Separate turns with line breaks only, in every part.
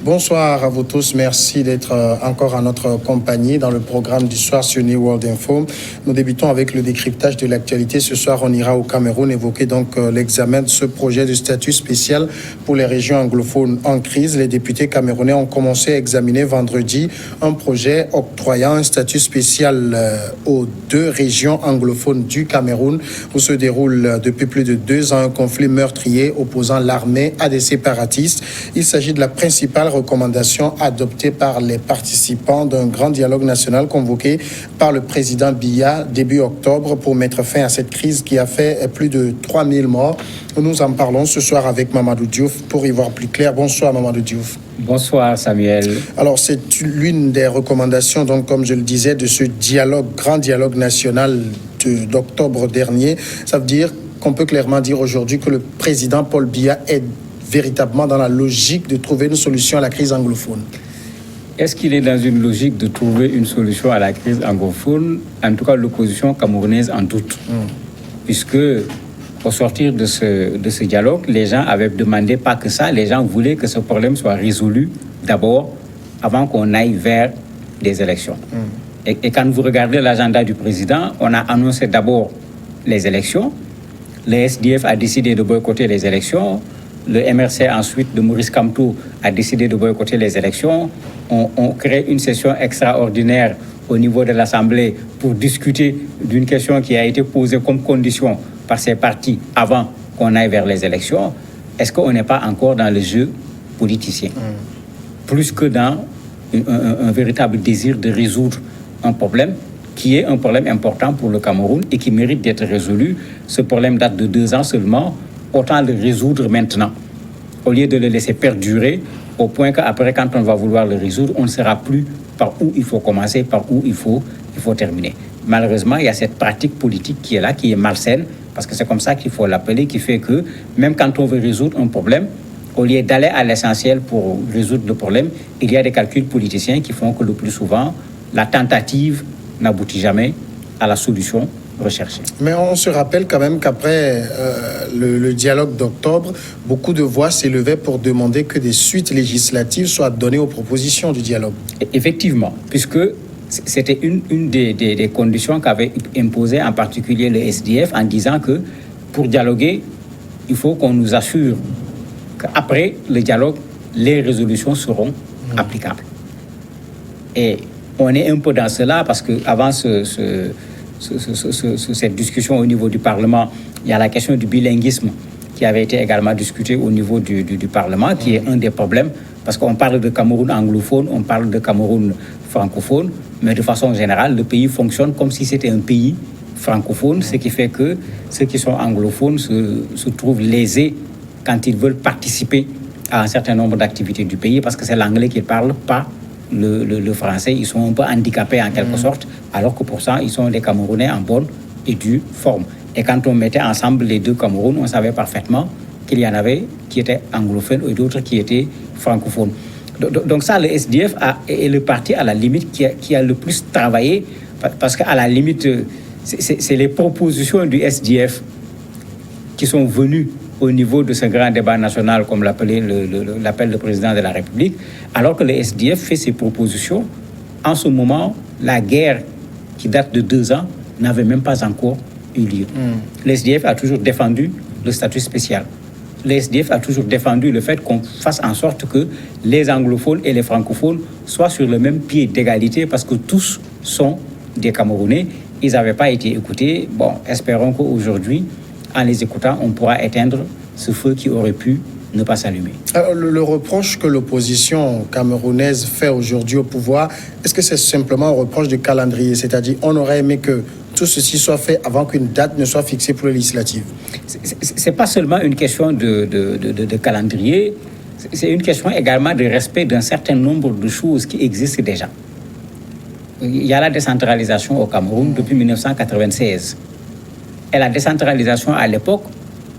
Bonsoir à vous tous. Merci d'être encore en notre compagnie dans le programme du soir sur New World Info. Nous débutons avec le décryptage de l'actualité. Ce soir, on ira au Cameroun évoquer donc l'examen de ce projet de statut spécial pour les régions anglophones en crise. Les députés camerounais ont commencé à examiner vendredi un projet octroyant un statut spécial aux 2 régions anglophones du Cameroun où se déroule depuis plus de 2 ans un conflit meurtrier opposant l'armée à des séparatistes. Il s'agit de la principale recommandation adoptée par les participants d'un grand dialogue national convoqué par le président Biya début octobre pour mettre fin à cette crise qui a fait plus de 3000 morts. Nous en parlons ce soir avec Mamadou Diouf pour y voir plus clair. Bonsoir Mamadou Diouf.
Bonsoir Samuel.
Alors c'est l'une des recommandations, donc comme je le disais, de ce dialogue, grand dialogue national d'octobre dernier. Ça veut dire qu'on peut clairement dire aujourd'hui que le président Paul Biya est véritablement dans la logique de trouver une solution à la crise anglophone.
Est-ce qu'il est dans une logique de trouver une solution à la crise anglophone? En tout cas, l'opposition camerounaise en doute. Puisque, au sortir de ce dialogue, les gens avaient demandé pas que ça, les gens voulaient que ce problème soit résolu d'abord, avant qu'on aille vers des élections. Et quand vous regardez l'agenda du président, on a annoncé d'abord les élections. Le SDF a décidé de boycotter les élections. Le MRC, ensuite, de Maurice Kamto, a décidé de boycotter les élections. On crée une session extraordinaire au niveau de l'Assemblée pour discuter d'une question qui a été posée comme condition par ces partis avant qu'on aille vers les élections. Est-ce qu'on n'est pas encore dans le jeu politicien? Plus que dans un véritable désir de résoudre un problème qui est un problème important pour le Cameroun et qui mérite d'être résolu. Ce problème date de 2 ans seulement. Autant le résoudre maintenant, au lieu de le laisser perdurer, au point qu'après, quand on va vouloir le résoudre, on ne saura plus par où il faut commencer, par où il faut terminer. Malheureusement, il y a cette pratique politique qui est là, qui est malsaine, parce que c'est comme ça qu'il faut l'appeler, qui fait que même quand on veut résoudre un problème, au lieu d'aller à l'essentiel pour résoudre le problème, il y a des calculs politiciens qui font que le plus souvent, la tentative n'aboutit jamais à la solution recherchée.
Mais on se rappelle quand même qu'après le dialogue d'octobre, beaucoup de voix s'élevaient pour demander que des suites législatives soient données aux propositions du dialogue.
Effectivement, puisque c'était une des conditions qu'avait imposé en particulier le SDF en disant que pour dialoguer, il faut qu'on nous assure qu'après le dialogue, les résolutions seront applicables. Et on est un peu dans cela parce qu'avant cette discussion au niveau du Parlement, il y a la question du bilinguisme qui avait été également discutée au niveau du Parlement, qui est un des problèmes, parce qu'on parle de Cameroun anglophone, on parle de Cameroun francophone, mais de façon générale, le pays fonctionne comme si c'était un pays francophone, ce qui fait que ceux qui sont anglophones se trouvent lésés quand ils veulent participer à un certain nombre d'activités du pays, parce que c'est l'anglais qu'ils parlent, pas le français. Ils sont un peu handicapés en quelque sorte, alors que pour ça, ils sont des Camerounais en bonne et due forme. Et quand on mettait ensemble les 2 Camerouns, on savait parfaitement qu'il y en avait qui étaient anglophones et d'autres qui étaient francophones. Donc ça, le SDF est le parti à la limite qui a le plus travaillé, parce qu'à la limite, c'est les propositions du SDF qui sont venues au niveau de ce grand débat national, comme l'appelle le président de la République, alors que le SDF fait ses propositions. En ce moment, la guerre qui date de 2 ans n'avait même pas encore eu lieu. Le SDF a toujours défendu le statut spécial. Le SDF a toujours défendu le fait qu'on fasse en sorte que les anglophones et les francophones soient sur le même pied d'égalité, parce que tous sont des Camerounais. Ils n'avaient pas été écoutés. Bon, espérons qu'aujourd'hui, en les écoutant, on pourra éteindre ce feu qui aurait pu ne pas s'allumer.
Alors, le reproche que l'opposition camerounaise fait aujourd'hui au pouvoir, est-ce que c'est simplement un reproche de calendrier? C'est-à-dire, on aurait aimé que tout ceci soit fait avant qu'une date ne soit fixée pour les législatives.
C'est pas seulement une question de calendrier, c'est une question également de respect d'un certain nombre de choses qui existent déjà. Il y a la décentralisation au Cameroun depuis 1996. Et la décentralisation à l'époque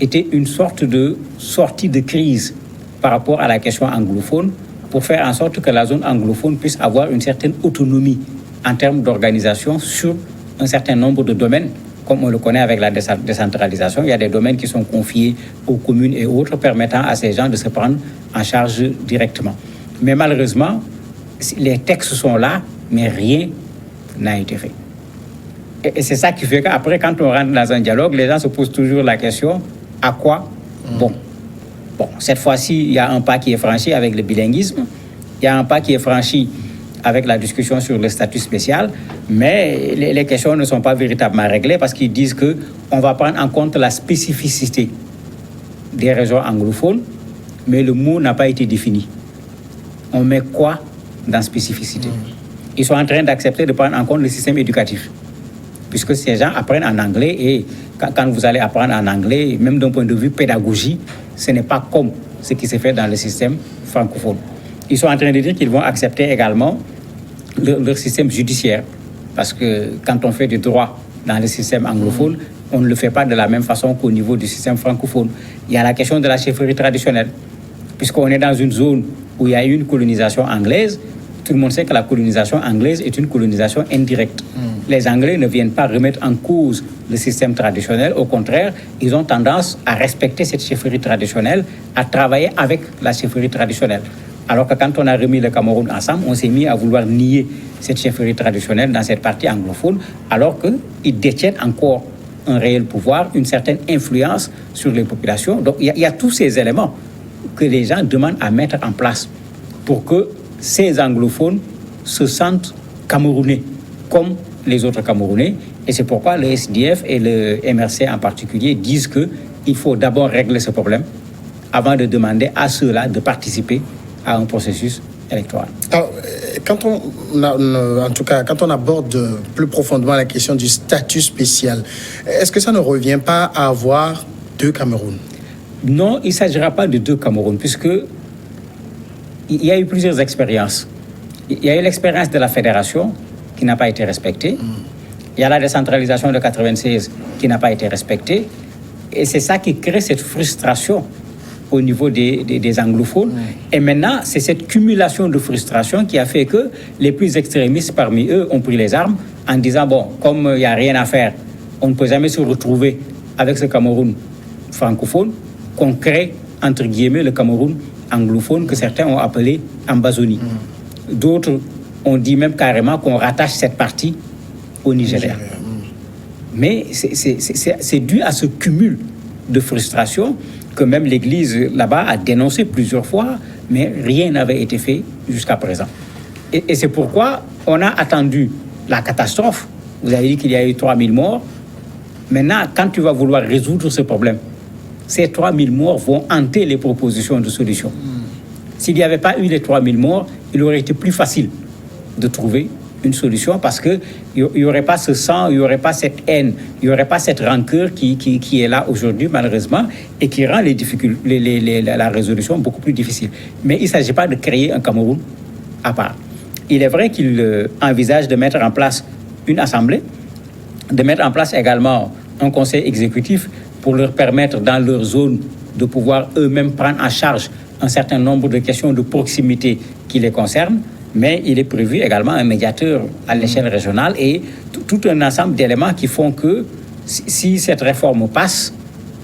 était une sorte de sortie de crise par rapport à la question anglophone, pour faire en sorte que la zone anglophone puisse avoir une certaine autonomie en termes d'organisation sur un certain nombre de domaines. Comme on le connaît avec la décentralisation, il y a des domaines qui sont confiés aux communes et autres, permettant à ces gens de se prendre en charge directement. Mais malheureusement, les textes sont là, mais rien n'a été fait. Et c'est ça qui fait qu'après, quand on rentre dans un dialogue, les gens se posent toujours la question, à quoi bon? Bon, cette fois-ci, il y a un pas qui est franchi avec le bilinguisme, il y a un pas qui est franchi avec la discussion sur le statut spécial, mais les questions ne sont pas véritablement réglées parce qu'ils disent qu'on va prendre en compte la spécificité des régions anglophones, mais le mot n'a pas été défini. On met quoi dans spécificité? Ils sont en train d'accepter de prendre en compte le système éducatif, puisque ces gens apprennent en anglais et quand vous allez apprendre en anglais, même d'un point de vue pédagogie, ce n'est pas comme ce qui se fait dans le système francophone. Ils sont en train de dire qu'ils vont accepter également leur système judiciaire, parce que quand on fait du droit dans le système anglophone, on ne le fait pas de la même façon qu'au niveau du système francophone. Il y a la question de la chefferie traditionnelle, puisqu'on est dans une zone où il y a eu une colonisation anglaise. Tout le monde sait que la colonisation anglaise est une colonisation indirecte. Les Anglais ne viennent pas remettre en cause le système traditionnel. Au contraire, ils ont tendance à respecter cette chefferie traditionnelle, à travailler avec la chefferie traditionnelle. Alors que quand on a remis le Cameroun ensemble, on s'est mis à vouloir nier cette chefferie traditionnelle dans cette partie anglophone, alors qu'ils détiennent encore un réel pouvoir, une certaine influence sur les populations. Donc il y a tous ces éléments que les gens demandent à mettre en place pour que ces anglophones se sentent camerounais, comme les autres Camerounais. Et c'est pourquoi le SDF et le MRC en particulier disent qu'il faut d'abord régler ce problème avant de demander à ceux-là de participer à un processus électoral.
Alors, quand on aborde plus profondément la question du statut spécial, est-ce que ça ne revient pas à avoir deux Cameroun?
Non, il ne s'agira pas de deux Cameroun, puisque il y a eu plusieurs expériences. Il y a eu l'expérience de la fédération qui n'a pas été respectée. Il y a la décentralisation de 96 qui n'a pas été respectée. Et c'est ça qui crée cette frustration au niveau des anglophones. Et maintenant, c'est cette cumulation de frustration qui a fait que les plus extrémistes parmi eux ont pris les armes en disant, bon, comme il n'y a rien à faire, on ne peut jamais se retrouver avec ce Cameroun francophone, qu'on crée, entre guillemets, le Cameroun anglophone que certains ont appelé Ambazonie. D'autres ont dit même carrément qu'on rattache cette partie au Nigeria. Mais c'est dû à ce cumul de frustration que même l'Église là-bas a dénoncé plusieurs fois, mais rien n'avait été fait jusqu'à présent. Et c'est pourquoi on a attendu la catastrophe. Vous avez dit qu'il y a eu 3000 morts. Maintenant, quand tu vas vouloir résoudre ce problème, ces 3000 morts vont hanter les propositions de solutions. S'il n'y avait pas eu les 3000 morts, il aurait été plus facile de trouver une solution parce qu'il n'y aurait pas ce sang, il n'y aurait pas cette haine, il n'y aurait pas cette rancœur qui est là aujourd'hui, malheureusement, et qui rend la résolution beaucoup plus difficile. Mais il ne s'agit pas de créer un Cameroun à part. Il est vrai qu'il envisage de mettre en place une assemblée, de mettre en place également un conseil exécutif pour leur permettre dans leur zone de pouvoir eux-mêmes prendre en charge un certain nombre de questions de proximité qui les concernent, mais il est prévu également un médiateur à l'échelle régionale et tout un ensemble d'éléments qui font que si cette réforme passe,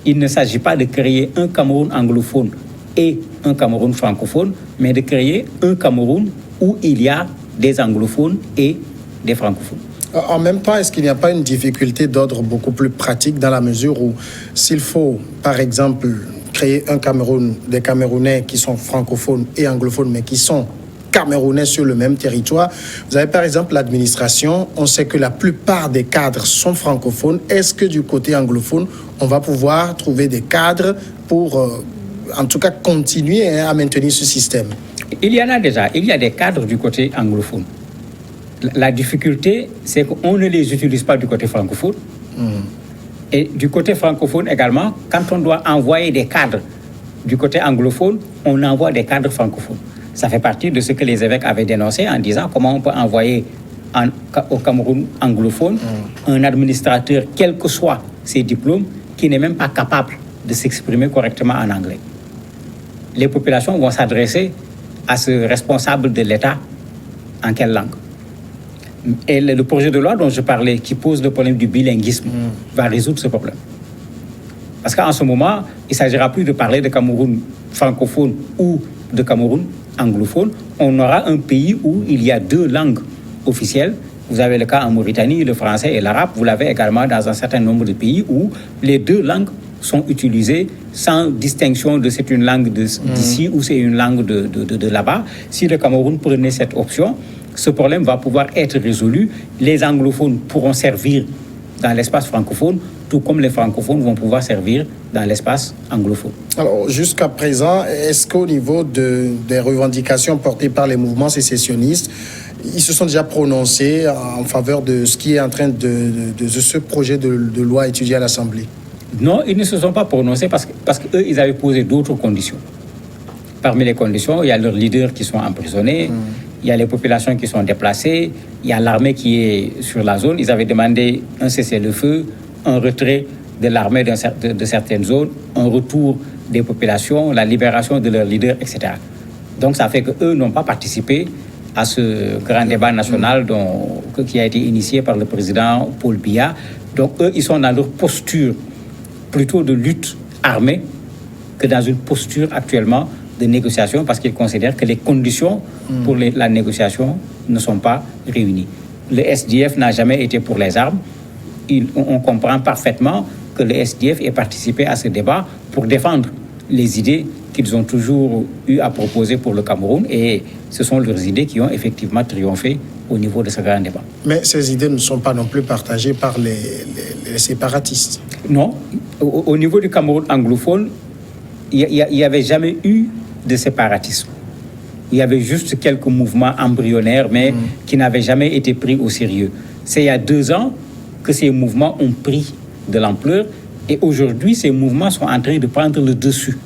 il ne s'agit pas de créer un Cameroun anglophone et un Cameroun francophone, mais de créer un Cameroun où il y a des anglophones et des francophones.
En même temps, est-ce qu'il n'y a pas une difficulté d'ordre beaucoup plus pratique dans la mesure où s'il faut, par exemple, créer un Cameroun, des Camerounais qui sont francophones et anglophones, mais qui sont Camerounais sur le même territoire. Vous avez par exemple l'administration, on sait que la plupart des cadres sont francophones. Est-ce que du côté anglophone, on va pouvoir trouver des cadres pour, en tout cas, continuer à maintenir ce système?
Il y en a déjà, il y a des cadres du côté anglophone. La difficulté, c'est qu'on ne les utilise pas du côté francophone. Et du côté francophone également, quand on doit envoyer des cadres du côté anglophone, on envoie des cadres francophones. Ça fait partie de ce que les évêques avaient dénoncé en disant comment on peut envoyer au Cameroun anglophone un administrateur, quels que soient ses diplômes, qui n'est même pas capable de s'exprimer correctement en anglais. Les populations vont s'adresser à ce responsable de l'État en quelle langue? Et le projet de loi dont je parlais, qui pose le problème du bilinguisme, va résoudre ce problème. Parce qu'en ce moment, il ne s'agira plus de parler de Cameroun francophone ou de Cameroun anglophone, on aura un pays où il y a 2 langues officielles. Vous avez le cas en Mauritanie, le français et l'arabe. Vous l'avez également dans un certain nombre de pays où les 2 langues sont utilisées sans distinction de c'est une langue d'ici ou c'est une langue de là-bas. Si le Cameroun prenait cette option, ce problème va pouvoir être résolu. Les anglophones pourront servir dans l'espace francophone, tout comme les francophones vont pouvoir servir dans l'espace anglophone.
Alors, jusqu'à présent, est-ce qu'au niveau des revendications portées par les mouvements sécessionnistes, ils se sont déjà prononcés en faveur de ce qui est en train de ce projet de loi étudié à l'Assemblée?
Non, ils ne se sont pas prononcés parce qu'eux, ils avaient posé d'autres conditions. Parmi les conditions, il y a leurs leaders qui sont emprisonnés, il y a les populations qui sont déplacées, il y a l'armée qui est sur la zone. Ils avaient demandé un cessez-le-feu, un retrait de l'armée de certaines zones, un retour des populations, la libération de leurs leaders, etc. Donc ça fait qu'eux n'ont pas participé à ce grand débat national qui a été initié par le président Paul Biya. Donc eux, ils sont dans leur posture plutôt de lutte armée que dans une posture actuellement de négociation parce qu'ils considèrent que les conditions pour la négociation ne sont pas réunies. Le SDF n'a jamais été pour les armes. On comprend parfaitement que le SDF ait participé à ce débat pour défendre les idées qu'ils ont toujours eu à proposer pour le Cameroun et ce sont leurs idées qui ont effectivement triomphé au niveau de ce grand débat.
Mais ces idées ne sont pas non plus partagées par les séparatistes.
Non. Au niveau du Cameroun anglophone, il n'y avait jamais eu de séparatisme. Il y avait juste quelques mouvements embryonnaires, mais qui n'avaient jamais été pris au sérieux. C'est il y a 2 ans que ces mouvements ont pris de l'ampleur et aujourd'hui, ces mouvements sont en train de prendre le dessus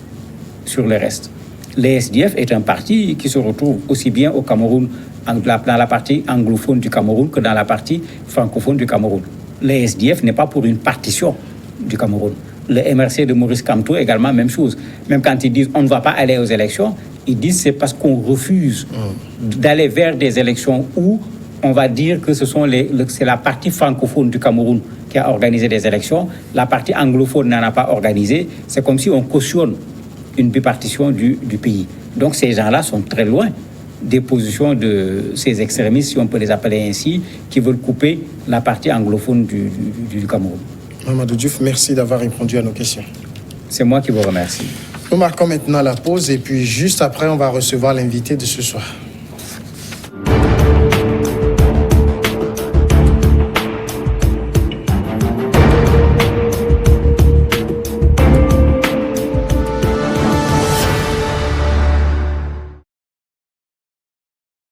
sur le reste. Le SDF est un parti qui se retrouve aussi bien au Cameroun, dans la partie anglophone du Cameroun, que dans la partie francophone du Cameroun. Le SDF n'est pas pour une partition du Cameroun. Le MRC de Maurice Kamto également, même chose. Même quand ils disent on ne va pas aller aux élections, ils disent c'est parce qu'on refuse d'aller vers des élections où on va dire que c'est la partie francophone du Cameroun qui a organisé des élections. La partie anglophone n'en a pas organisé. C'est comme si on cautionne une bipartition du pays. Donc ces gens-là sont très loin des positions de ces extrémistes, si on peut les appeler ainsi, qui veulent couper la partie anglophone du Cameroun.
Mamadou Diouf, merci d'avoir répondu à nos questions.
C'est moi qui vous remercie.
Nous marquons maintenant la pause et puis juste après, on va recevoir l'invité de ce soir.